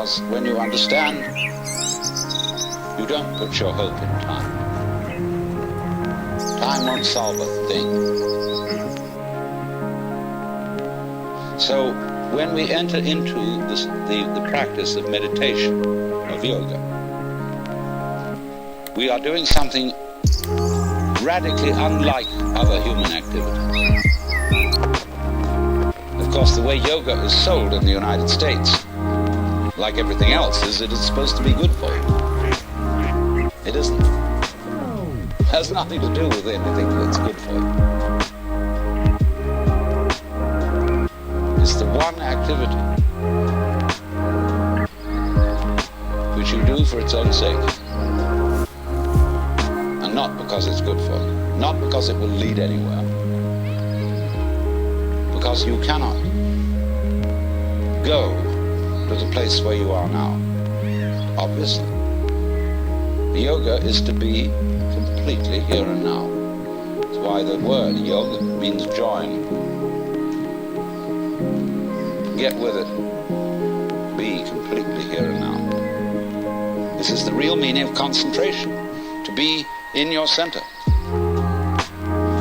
Because when you understand, you don't put your hope in time. Time won't solve a thing. So when we enter into the practice of meditation, of yoga, we are doing something radically unlike other human activities. Of course, the way yoga is sold in the United States, like everything else, is that it's supposed to be good for you. It isn't. It has nothing to do with anything that's good for you. It's the one activity which you do for its own sake, and not because it's good for you, not because it will lead anywhere, because you cannot go to the place where you are now, obviously. Yoga is to be completely here and now. That's why the word yoga means join. Get with it. Be completely here and now. This is the real meaning of concentration, to be in your center.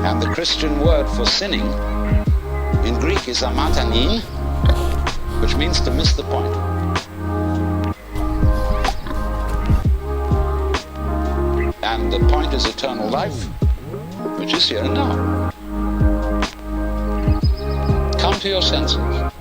And the Christian word for sinning in Greek is ἁμάρτημα, which means to miss the point. And the point is eternal life, which is here and now. Come to your senses.